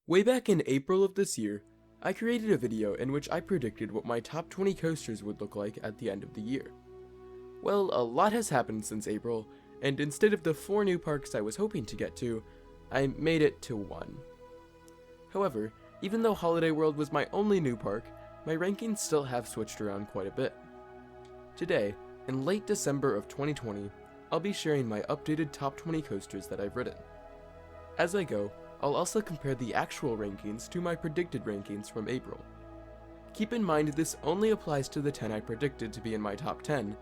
Way back in April of this year, I created a video in which I predicted what my top 20 coasters would look like at the end of the year. Well, a lot has happened since April, and instead of the 4 new parks I was hoping to get to, I made it to 1. However, even though Holiday World was my only new park, my rankings still have switched around quite a bit. Today, in late December of 2020, I'll be sharing my updated top 20 coasters that I've ridden. As I go, I'll also compare the actual rankings to my predicted rankings from April. Keep in mind this only applies to the 10 I predicted to be in my top 10,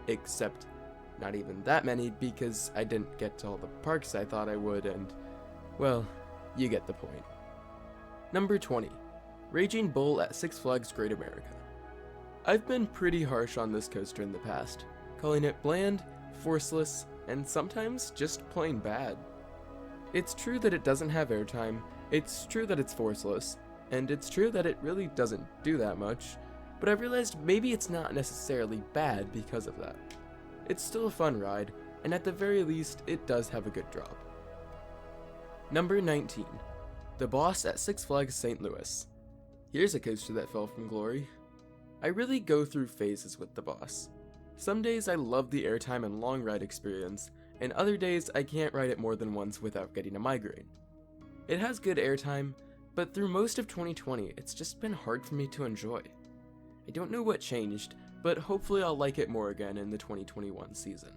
except not even that many because I didn't get to all the parks I thought I would and, well, you get the point. Number 20. Raging Bull at Six Flags Great America. I've been pretty harsh on this coaster in the past, calling it bland, forceless, and sometimes just plain bad. It's true that it doesn't have airtime, it's true that it's forceless, and it's true that it really doesn't do that much, but I've realized maybe it's not necessarily bad because of that. It's still a fun ride, and at the very least, it does have a good drop. Number 19. The Boss at Six Flags St. Louis. Here's a coaster that fell from glory. I really go through phases with the Boss. Some days I love the airtime and long ride experience, and other days I can't ride it more than once without getting a migraine. It has good airtime, but through most of 2020 it's just been hard for me to enjoy. I don't know what changed, but hopefully I'll like it more again in the 2021 season.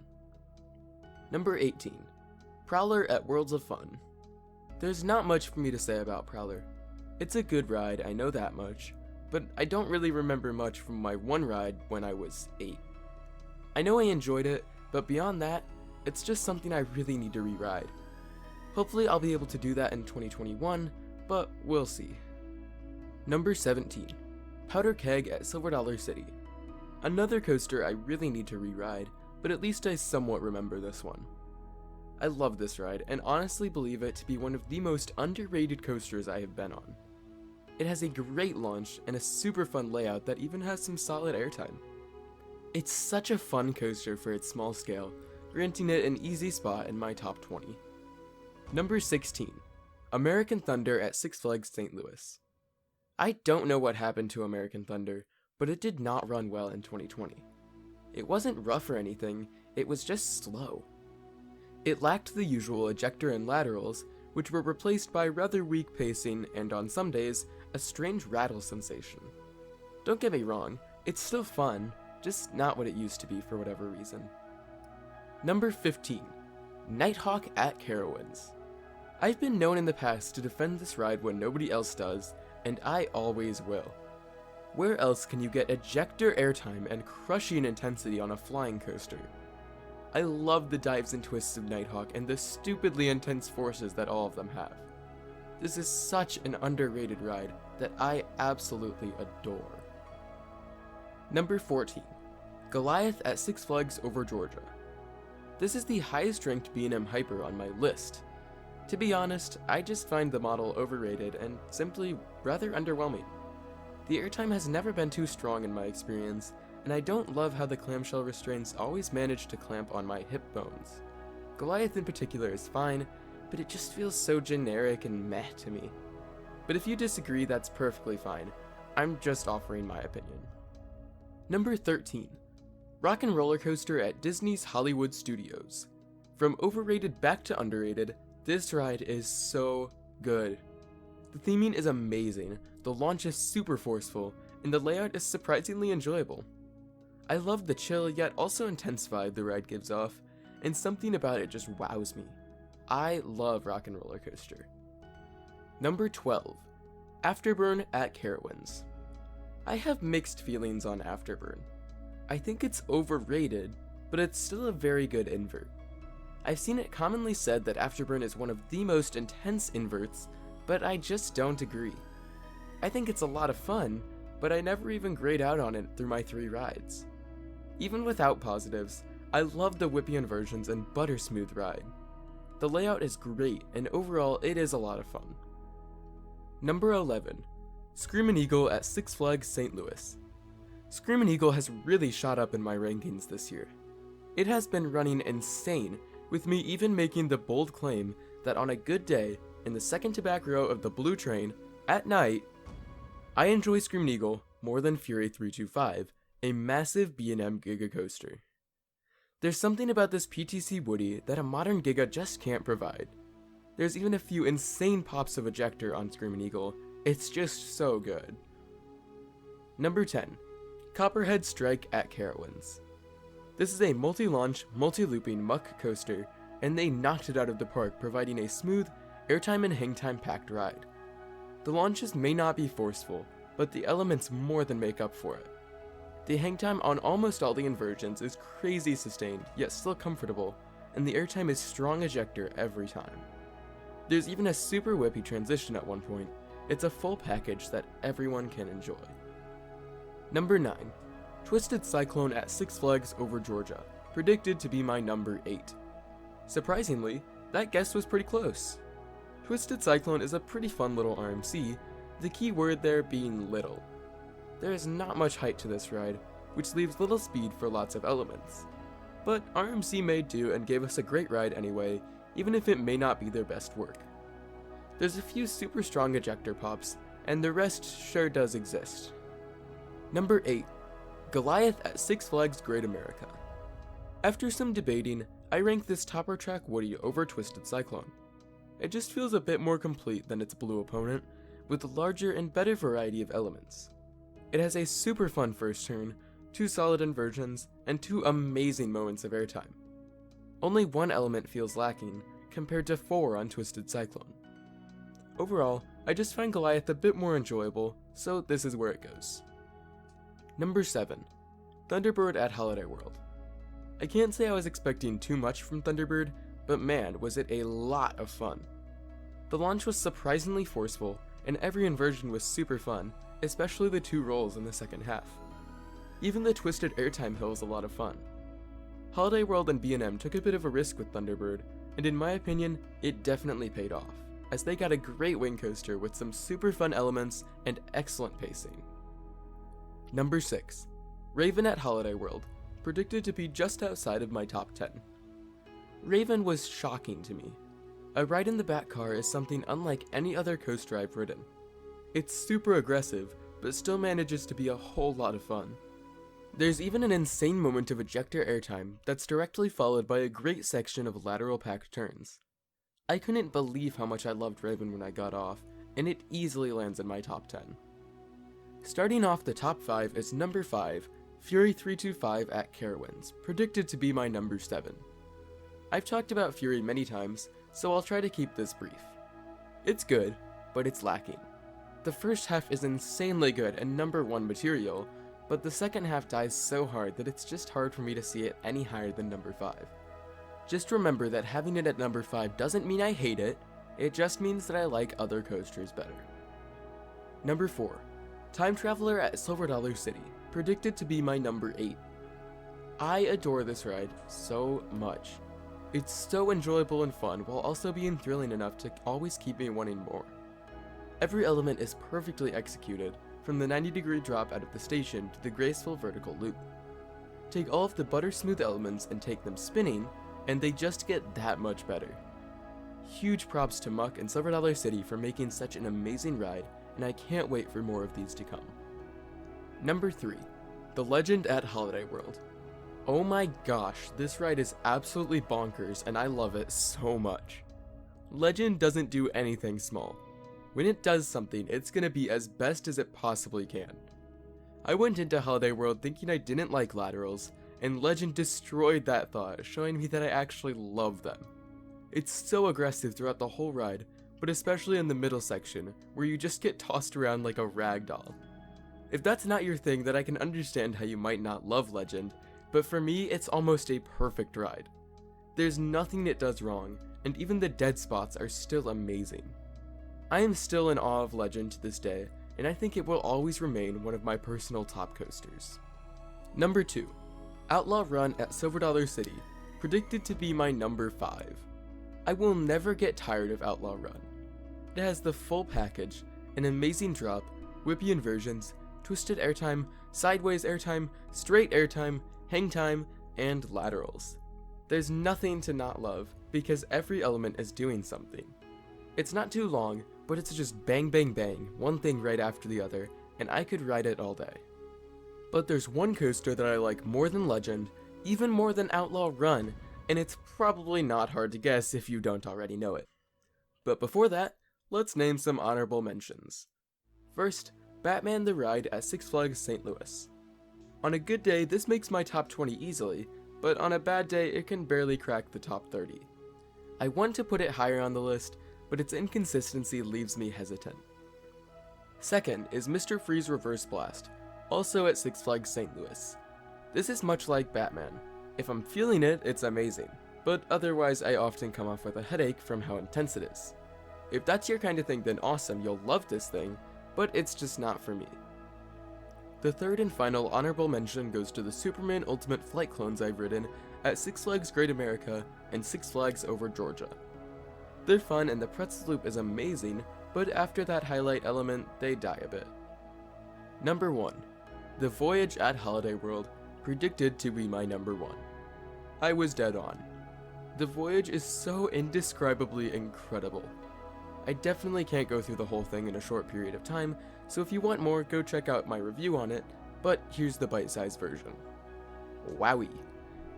Number 18. Prowler at Worlds of Fun. There's not much for me to say about Prowler. It's a good ride, I know that much, but I don't really remember much from my one ride when I was 8. I know I enjoyed it, but beyond that, it's just something I really need to re-ride. Hopefully I'll be able to do that in 2021, but we'll see. Number 17. Powder Keg at Silver Dollar City. Another coaster I really need to re-ride, but at least I somewhat remember this one. I love this ride, and honestly believe it to be one of the most underrated coasters I have been on. It has a great launch and a super fun layout that even has some solid airtime. It's such a fun coaster for its small scale, granting it an easy spot in my top 20. Number 16. American Thunder at Six Flags St. Louis. I don't know what happened to American Thunder, but it did not run well in 2020. It wasn't rough or anything, it was just slow. It lacked the usual ejector and laterals, which were replaced by rather weak pacing and on some days, a strange rattle sensation. Don't get me wrong, it's still fun, just not what it used to be for whatever reason. Number 15. Nighthawk at Carowinds. I've been known in the past to defend this ride when nobody else does, and I always will. Where else can you get ejector airtime and crushing intensity on a flying coaster? I love the dives and twists of Nighthawk and the stupidly intense forces that all of them have. This is such an underrated ride that I absolutely adore. Number 14. Goliath at Six Flags Over Georgia. This is the highest ranked B&M Hyper on my list. To be honest, I just find the model overrated and simply rather underwhelming. The airtime has never been too strong in my experience, and I don't love how the clamshell restraints always manage to clamp on my hip bones. Goliath in particular is fine, but it just feels so generic and meh to me. But if you disagree, that's perfectly fine. I'm just offering my opinion. Number 13. Rock and Roller Coaster at Disney's Hollywood Studios. From overrated back to underrated, this ride is so good. The theming is amazing, the launch is super forceful, and the layout is surprisingly enjoyable. I love the chill yet also intense vibe the ride gives off, and something about it just wows me. I love Rock and Roller Coaster. Number 12. Afterburn at Carowinds. I have mixed feelings on Afterburn. I think it's overrated, but it's still a very good invert. I've seen it commonly said that Afterburn is one of the most intense inverts, but I just don't agree. I think it's a lot of fun, but I never even grayed out on it through my 3 rides. Even without positives, I love the whippy inversions and buttersmooth ride. The layout is great, and overall it is a lot of fun. Number 11. Screamin' Eagle at Six Flags St. Louis. Screamin' Eagle has really shot up in my rankings this year. It has been running insane, with me even making the bold claim that on a good day, in the second to back row of the blue train, at night, I enjoy Screaming Eagle more than Fury 325, a massive B&M Giga coaster. There's something about this PTC Woody that a modern Giga just can't provide. There's even a few insane pops of ejector on Screaming Eagle, it's just so good. Number 10. Copperhead Strike at Carowinds. This is a multi-launch, multi-looping muck coaster, and they knocked it out of the park, providing a smooth, airtime and hangtime packed ride. The launches may not be forceful, but the elements more than make up for it. The hangtime on almost all the inversions is crazy sustained, yet still comfortable, and the airtime is strong ejector every time. There's even a super whippy transition at one point. It's a full package that everyone can enjoy. Number 9. Twisted Cyclone at Six Flags Over Georgia, predicted to be my number 8. Surprisingly, that guess was pretty close. Twisted Cyclone is a pretty fun little RMC, the key word there being little. There is not much height to this ride, which leaves little speed for lots of elements. But RMC made do and gave us a great ride anyway, even if it may not be their best work. There's a few super strong ejector pops, and the rest sure does exist. Number 8. Goliath at Six Flags Great America. After some debating, I rank this Topper Track Woody over Twisted Cyclone. It just feels a bit more complete than its blue opponent, with a larger and better variety of elements. It has a super fun first turn, 2 solid inversions, and 2 amazing moments of airtime. Only one element feels lacking, compared to 4 on Twisted Cyclone. Overall, I just find Goliath a bit more enjoyable, so this is where it goes. Number 7. Thunderbird at Holiday World. I can't say I was expecting too much from Thunderbird, but man, was it a lot of fun. The launch was surprisingly forceful, and every inversion was super fun, especially the 2 rolls in the second half. Even the twisted airtime hill is a lot of fun. Holiday World and B&M took a bit of a risk with Thunderbird, and in my opinion, it definitely paid off, as they got a great wing coaster with some super fun elements and excellent pacing. Number 6. Raven at Holiday World, predicted to be just outside of my top 10. Raven was shocking to me. A ride in the back car is something unlike any other coaster I've ridden. It's super aggressive, but still manages to be a whole lot of fun. There's even an insane moment of ejector airtime that's directly followed by a great section of lateral packed turns. I couldn't believe how much I loved Raven when I got off, and it easily lands in my top 10. Starting off the top 5 is number 5, Fury 325 at Carowinds, predicted to be my number 7. I've talked about Fury many times, so I'll try to keep this brief. It's good, but it's lacking. The first half is insanely good and number 1 material, but the second half dies so hard that it's just hard for me to see it any higher than number 5. Just remember that having it at number 5 doesn't mean I hate it, it just means that I like other coasters better. Number 4. Time Traveler at Silver Dollar City, predicted to be my number 8. I adore this ride so much. It's so enjoyable and fun while also being thrilling enough to always keep me wanting more. Every element is perfectly executed, from the 90-degree drop out of the station to the graceful vertical loop. Take all of the butter smooth elements and take them spinning, and they just get that much better. Huge props to Muck and Silver Dollar City for making such an amazing ride, and I can't wait for more of these to come. Number 3. The Legend at Holiday World. Oh my gosh, this ride is absolutely bonkers and I love it so much. Legend doesn't do anything small. When it does something, it's gonna be as best as it possibly can. I went into Holiday World thinking I didn't like laterals, and Legend destroyed that thought, showing me that I actually love them. It's so aggressive throughout the whole ride, but especially in the middle section, where you just get tossed around like a rag doll. If that's not your thing, then I can understand how you might not love Legend, but for me, it's almost a perfect ride. There's nothing it does wrong, and even the dead spots are still amazing. I am still in awe of Legend to this day, and I think it will always remain one of my personal top coasters. Number 2. Outlaw Run at Silver Dollar City, predicted to be my number 5. I will never get tired of Outlaw Run. It has the full package, an amazing drop, whippy inversions, twisted airtime, sideways airtime, straight airtime, hang time, and laterals. There's nothing to not love, because every element is doing something. It's not too long, but it's just bang bang bang, one thing right after the other, and I could ride it all day. But there's one coaster that I like more than Legend, even more than Outlaw Run, and it's probably not hard to guess if you don't already know it. But before that, let's name some honorable mentions. First, Batman the Ride at Six Flags St. Louis. On a good day, this makes my top 20 easily, but on a bad day, it can barely crack the top 30. I want to put it higher on the list, but its inconsistency leaves me hesitant. Second is Mr. Freeze Reverse Blast, also at Six Flags St. Louis. This is much like Batman. If I'm feeling it, it's amazing, but otherwise I often come off with a headache from how intense it is. If that's your kind of thing, then awesome, you'll love this thing, but it's just not for me. The third and final honorable mention goes to the Superman Ultimate Flight clones I've ridden at Six Flags Great America and Six Flags Over Georgia. They're fun and the pretzel loop is amazing, but after that highlight element, they die a bit. Number 1. The Voyage at Holiday World, predicted to be my number 1. I was dead on. The Voyage is so indescribably incredible. I definitely can't go through the whole thing in a short period of time, so if you want more, go check out my review on it, but here's the bite-sized version. Wowie.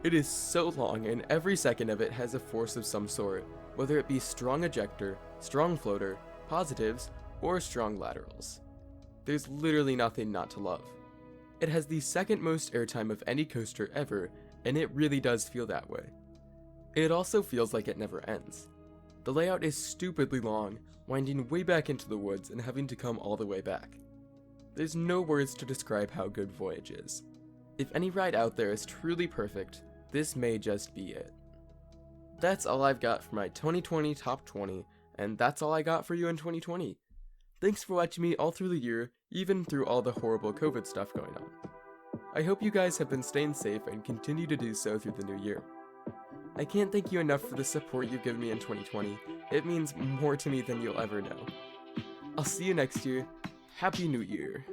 It is so long and every second of it has a force of some sort, whether it be strong ejector, strong floater, positives, or strong laterals. There's literally nothing not to love. It has the second most airtime of any coaster ever, and it really does feel that way. It also feels like it never ends. The layout is stupidly long, winding way back into the woods and having to come all the way back. There's no words to describe how good Voyage is. If any ride out there is truly perfect, this may just be it. That's all I've got for my 2020 Top 20, and that's all I got for you in 2020. Thanks for watching me all through the year, even through all the horrible COVID stuff going on. I hope you guys have been staying safe and continue to do so through the new year. I can't thank you enough for the support you've given me in 2020. It means more to me than you'll ever know. I'll see you next year. Happy New Year.